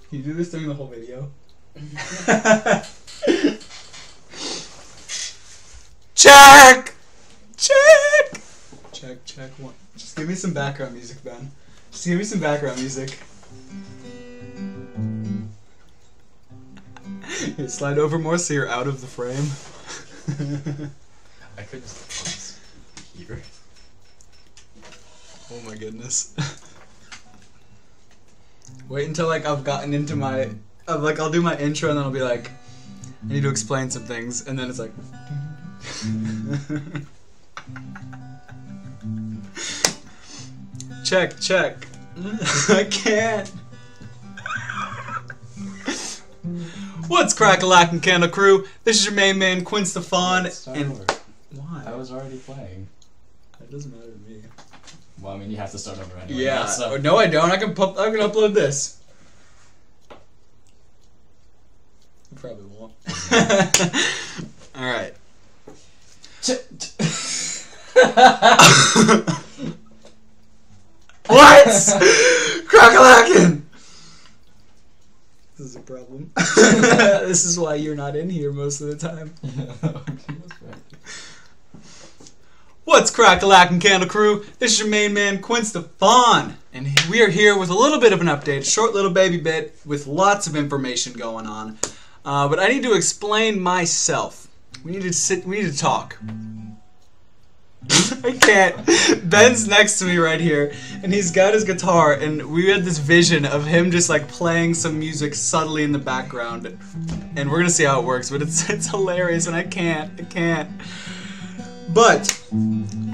Can you do this during the whole video? Check! Check! Check, check, one. Just give me some background music, Ben. Just give me some background music. Here, slide over more so you're out of the frame. I could just pause here. Oh my goodness. Wait until like I've gotten into my... like I'll do my intro and then I'll be like, I need to explain some things, and then it's like... Check, check. I can't. What's crack-a-lackin' Candle Crew? This is your main man, Quinn Stefan, and... Why? I was already playing. That doesn't matter to me. Well, I mean, you have to start over anyway. Yeah. So. No, I don't. I can upload this. I probably won't. Alright. What? Crack-a-lackin'! This is a problem. This is why you're not in here most of the time. What's crack-a-lackin' Candle Crew? This is your main man, Quinn Stefan. And we are here with a little bit of an update, a short little baby bit with lots of information going on. But I need to explain myself. We need to talk. I can't. Ben's next to me right here, and he's got his guitar, and we had this vision of him just like playing some music subtly in the background, and we're gonna see how it works. But it's hilarious, and I can't. But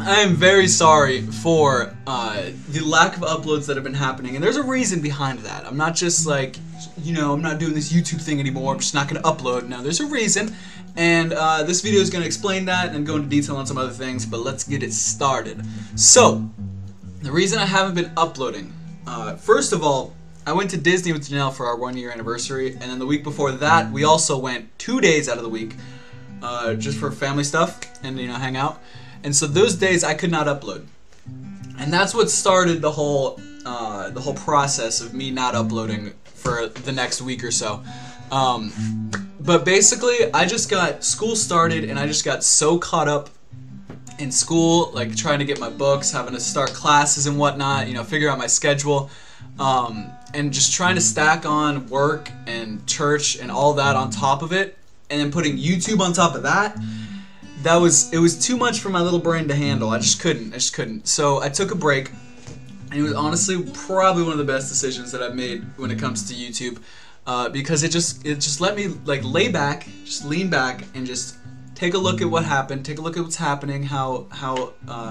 I am very sorry for the lack of uploads that have been happening, and there's a reason behind that. I'm not just like, you know, I'm not doing this YouTube thing anymore. I'm just not gonna upload. No, there's a reason. And this video is going to explain that and go into detail on some other things, but let's get it started. So, the reason I haven't been uploading, first of all, I went to Disney with Janelle for our 1-year anniversary, and then the week before that, we also went 2 days out of the week, just for family stuff and, you know, hang out. And so those days I could not upload. And that's what started the whole process of me not uploading for the next week or so. But basically, I just got school started, and I just got so caught up in school, like trying to get my books, having to start classes and whatnot, you know, figure out my schedule, and just trying to stack on work and church and all that on top of it, and then putting YouTube on top of that. It was too much for my little brain to handle. I just couldn't. So I took a break, and it was honestly probably one of the best decisions that I've made when it comes to YouTube. Because it just let me like lay back, just lean back, and just take a look at what happened, take a look at what's happening, how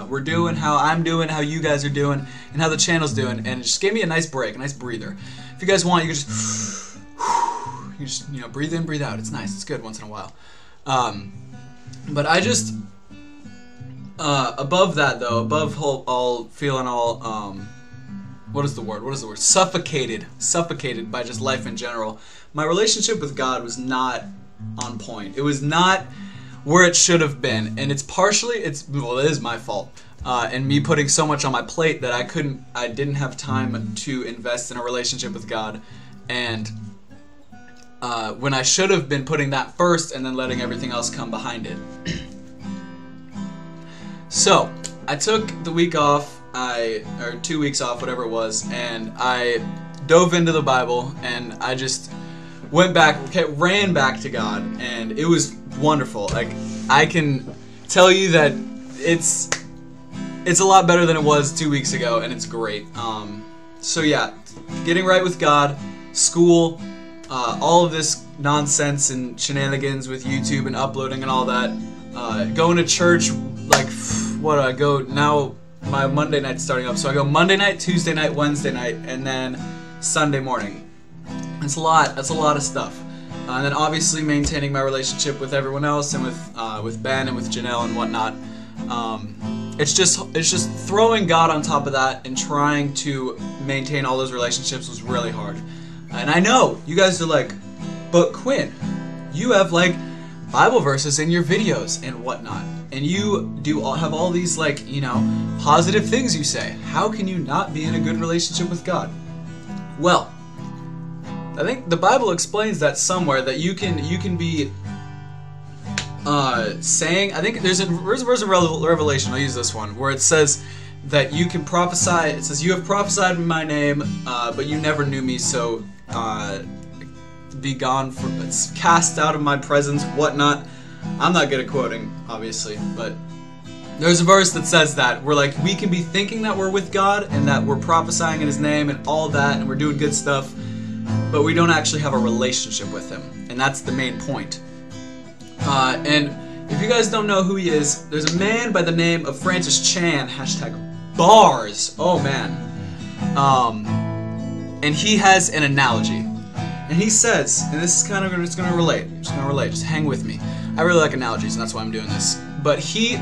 we're doing, how I'm doing, how you guys are doing, and how the channel's doing, and it just gave me a nice break, a nice breather. If you guys want, you can just you know, breathe in, breathe out. It's nice, it's good once in a while. But I just above that though, above feeling all what is the word? Suffocated by just life in general. My relationship with God was not on point. It was not where it should have been, and it is my fault. And me putting so much on my plate that I didn't have time to invest in a relationship with God, and when I should have been putting that first and then letting everything else come behind it. So I took the week off. Or 2 weeks off, whatever it was, and I dove into the Bible, and I just ran back to God, and it was wonderful. Like, I can tell you that it's a lot better than it was 2 weeks ago, and it's great. So yeah, getting right with God, school, all of this nonsense and shenanigans with YouTube and uploading and all that, going to church, like, what do I go now? My Monday night's starting up, so I go Monday night, Tuesday night, Wednesday night, and then Sunday morning. That's a lot of stuff. And then obviously maintaining my relationship with everyone else, and with Ben and with Janelle and whatnot. It's just throwing God on top of that and trying to maintain all those relationships was really hard. And I know you guys are like, but Quinn, you have like Bible verses in your videos and whatnot, and you have all these, like, you know, positive things you say. How can you not be in a good relationship with God? Well, I think the Bible explains that somewhere, that you can be saying, I think there's a verse in Revelation, I'll use this one, where it says that you can prophesy. It says, "You have prophesied in my name, but you never knew me, so be gone, it's cast out of my presence," whatnot. I'm not good at quoting, obviously, but there's a verse that says that. We're like, we can be thinking that we're with God and that we're prophesying in His name and all that, and we're doing good stuff, but we don't actually have a relationship with Him, and that's the main point. And if you guys don't know who he is, there's a man by the name of Francis Chan, #bars, oh man, and he has an analogy, and he says, and this is kind of just gonna relate, just hang with me. I really like analogies, and that's why I'm doing this. But he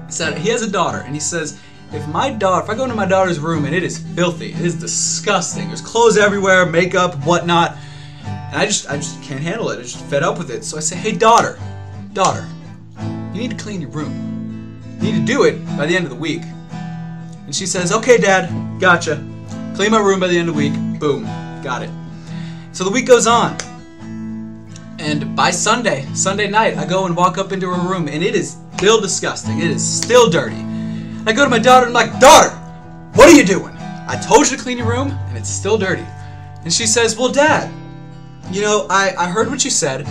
said he has a daughter, and he says, if I go into my daughter's room and it is filthy, it is disgusting, there's clothes everywhere, makeup, whatnot, and I just can't handle it. I'm just fed up with it. So I say, hey, daughter, you need to clean your room. You need to do it by the end of the week. And she says, okay, Dad, gotcha. Clean my room by the end of the week. Boom, got it. So the week goes on. And by Sunday night, I go and walk up into her room, and it is still disgusting. It is still dirty. I go to my daughter, and I'm like, daughter, what are you doing? I told you to clean your room, and it's still dirty. And she says, well, Dad, you know, I heard what you said.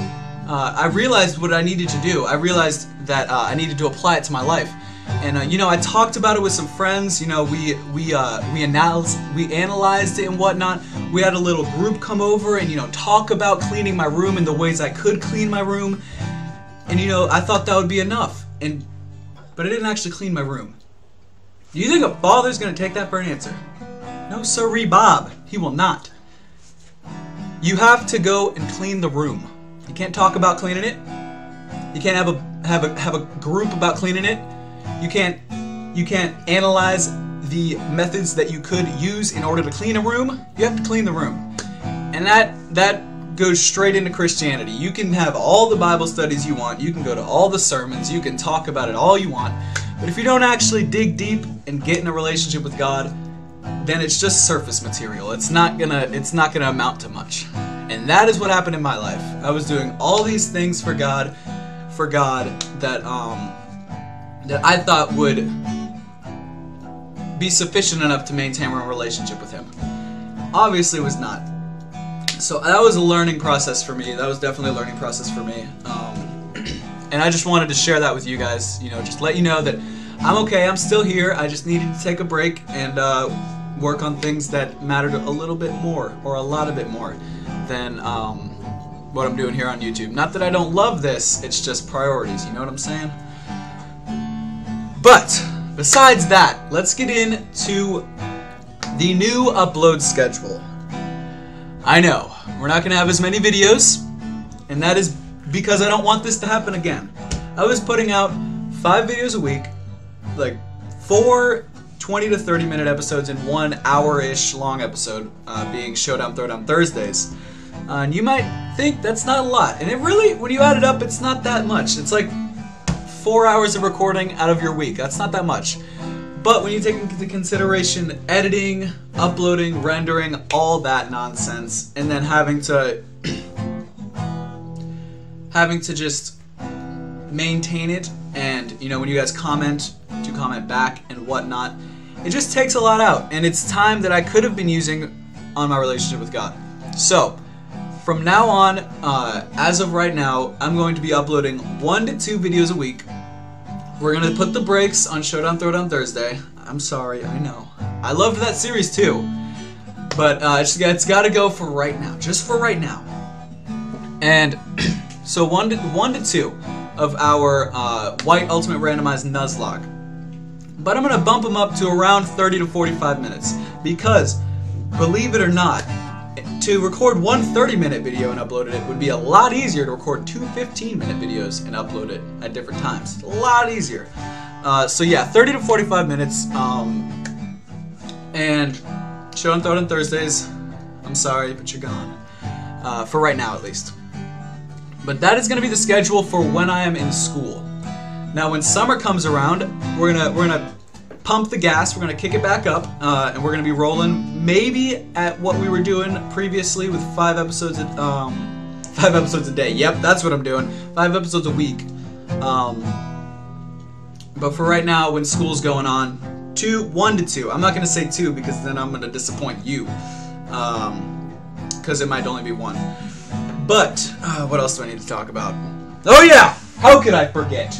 I realized what I needed to do. I realized that I needed to apply it to my life. And you know, I talked about it with some friends. You know, we analyzed it and whatnot. We had a little group come over and, you know, talk about cleaning my room and the ways I could clean my room. And, you know, I thought that would be enough. But I didn't actually clean my room. Do you think a father's gonna take that for an answer? No, sirree, Bob. He will not. You have to go and clean the room. You can't talk about cleaning it. You can't have a group about cleaning it. You can't analyze the methods that you could use in order to clean a room. You have to clean the room. And that goes straight into Christianity. You can have all the Bible studies you want. You can go to all the sermons. You can talk about it all you want. But if you don't actually dig deep and get in a relationship with God, then it's just surface material. It's not gonna amount to much. And that is what happened in my life. I was doing all these things for God that I thought would be sufficient enough to maintain a relationship with Him. Obviously, it was not. So that was a learning process for me. That was definitely a learning process for me. And I just wanted to share that with you guys. You know, just let you know that I'm okay. I'm still here. I just needed to take a break and work on things that mattered a little bit more, or a lot of bit more, than what I'm doing here on YouTube. Not that I don't love this, it's just priorities, you know what I'm saying? But, besides that, let's get into the new upload schedule. I know, we're not going to have as many videos, and that is because I don't want this to happen again. I was putting out 5 videos a week, like 4 20 to 30 minute episodes and 1 hour-ish long episode, being Showdown Throwdown Thursdays. And you might think that's not a lot, and it really, when you add it up, it's not that much. It's like 4 hours of recording out of your week. That's not that much. But when you take into consideration editing, uploading, rendering, all that nonsense, and then having to just maintain it, and, you know, when you guys comment, to comment back and whatnot, it just takes a lot out, and it's time that I could have been using on my relationship with God. So, from now on, as of right now, I'm going to be uploading 1 to 2 videos a week. We're going to put the brakes on Showdown Throwdown Thursday. I'm sorry, I know. I loved that series too. But it's got to go for right now. Just for right now. And so 1 to 2 of our White Ultimate Randomized Nuzlocke. But I'm going to bump them up to around 30 to 45 minutes. Because, believe it or not, to record one 30-minute video and upload it would be a lot easier to record 2 15-minute videos and upload it at different times. A lot easier. So yeah, 30 to 45 minutes. And Showdown Throwdown Thursdays, I'm sorry, but you're gone. For right now, at least. But that is going to be the schedule for when I am in school. Now, when summer comes around, we're gonna pump the gas. We're gonna kick it back up, and we're gonna be rolling maybe at what we were doing previously with 5 episodes. 5 episodes a day. Yep, that's what I'm doing. 5 episodes a week. But for right now, when school's going on, 1 to 2. I'm not gonna say 2 because then I'm gonna disappoint you. Because it might only be 1. But what else do I need to talk about? Oh yeah! How could I forget?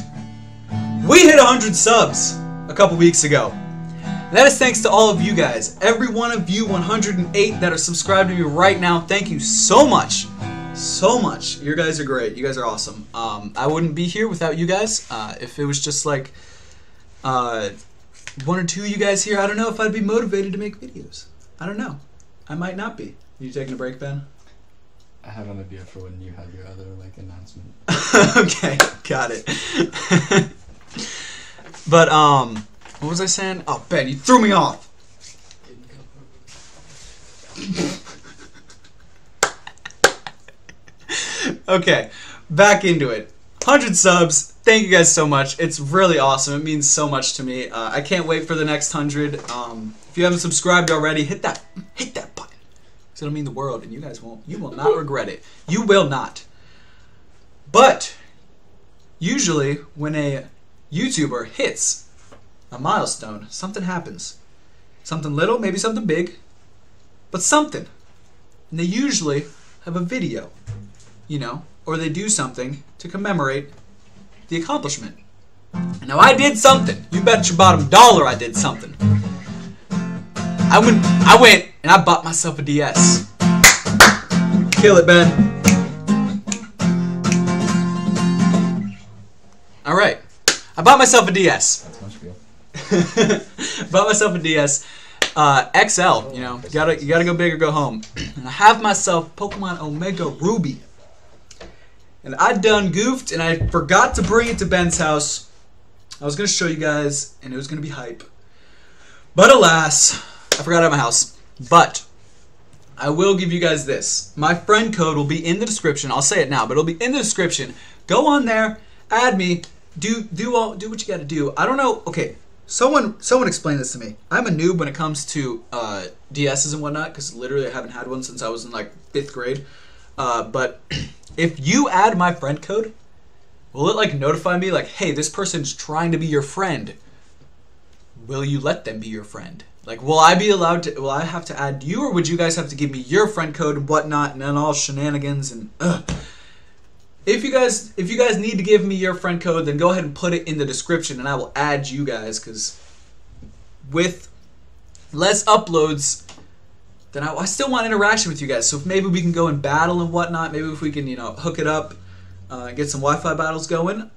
We hit 100 subs a couple weeks ago. And that is thanks to all of you guys. Every one of you 108 that are subscribed to me right now. Thank you so much. So much. You guys are great. You guys are awesome. I wouldn't be here without you guys. If it was just like 1 or 2 of you guys here, I don't know if I'd be motivated to make videos. I don't know. I might not be. You taking a break, Ben? I have an idea for when you have your other like announcement. Okay, got it. But what was I saying? Oh, Ben, you threw me off. Okay, back into it. 100 subs. Thank you guys so much. It's really awesome. It means so much to me. I can't wait for the next 100. If you haven't subscribed already, hit that button. Because it'll mean the world, and you guys won't. You will not regret it. You will not. But usually, when a YouTuber hits a milestone, something happens. Something little, maybe something big, but something. And they usually have a video, you know, or they do something to commemorate the accomplishment. Now I did something. You bet your bottom dollar I did something. I went and I bought myself a DS. Kill it, Ben. All right, I bought myself a DS. That's much feel. Bought myself a DS XL. You know, you gotta go big or go home. And I have myself Pokemon Omega Ruby. And I done goofed and I forgot to bring it to Ben's house. I was gonna show you guys and it was gonna be hype. But alas, I forgot it at my house. But I will give you guys this. My friend code will be in the description. I'll say it now, but it'll be in the description. Go on there, add me, do what you gotta do. I don't know. Okay, someone explain this to me. I'm a noob when it comes to DSs and whatnot, because literally I haven't had one since I was in like 5th grade. But if you add my friend code, will it like notify me like, hey, this person's trying to be your friend? Will you let them be your friend? Like, will I be allowed to? Will I have to add you, or would you guys have to give me your friend code and whatnot, and then all shenanigans and? If you guys need to give me your friend code, then go ahead and put it in the description, and I will add you guys. Because with less uploads, then I still want interaction with you guys. So if maybe we can go and battle and whatnot. Maybe if we can, you know, hook it up, get some Wi-Fi battles going.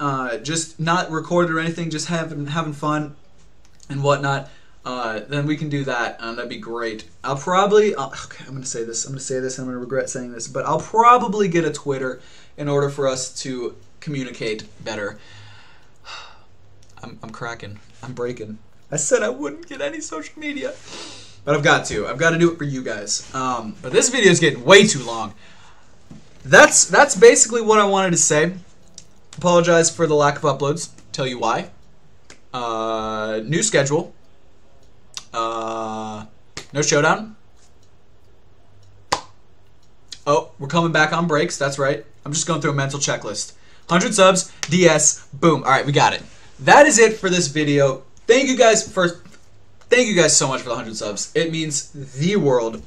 Just not recorded or anything, just having fun and whatnot. Then we can do that, and that'd be great. I'll probably, okay, I'm gonna say this, and I'm gonna regret saying this, but I'll probably get a Twitter in order for us to communicate better. I'm cracking. I'm breaking. I said I wouldn't get any social media, but I've got to. I've got to do it for you guys. But this video is getting way too long. That's basically what I wanted to say. Apologize for the lack of uploads. Tell you why. New schedule. No showdown. Oh, we're coming back on breaks. That's right. I'm just going through a mental checklist. 100 subs, DS, boom. All right, we got it. That is it for this video. Thank you guys so much for the 100 subs. It means the world.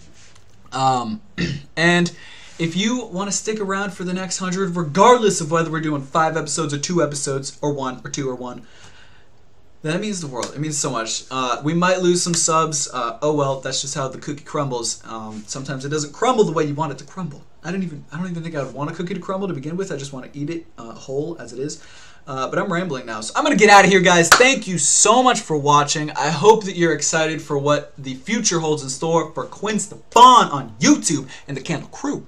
And if you want to stick around for the next 100, regardless of whether we're doing 5 episodes or 2 episodes or 1 or 2 or 1, that means the world. It means so much. We might lose some subs. Oh well, that's just how the cookie crumbles. Sometimes it doesn't crumble the way you want it to crumble. I don't even think I would want a cookie to crumble to begin with. I just want to eat it whole as it is. But I'm rambling now, so I'm gonna get out of here, guys. Thank you so much for watching. I hope that you're excited for what the future holds in store for Quinn Stefan on YouTube and the Candle Crew.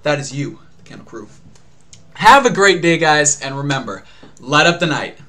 That is you, the Candle Crew. Have a great day, guys, and remember, light up the night.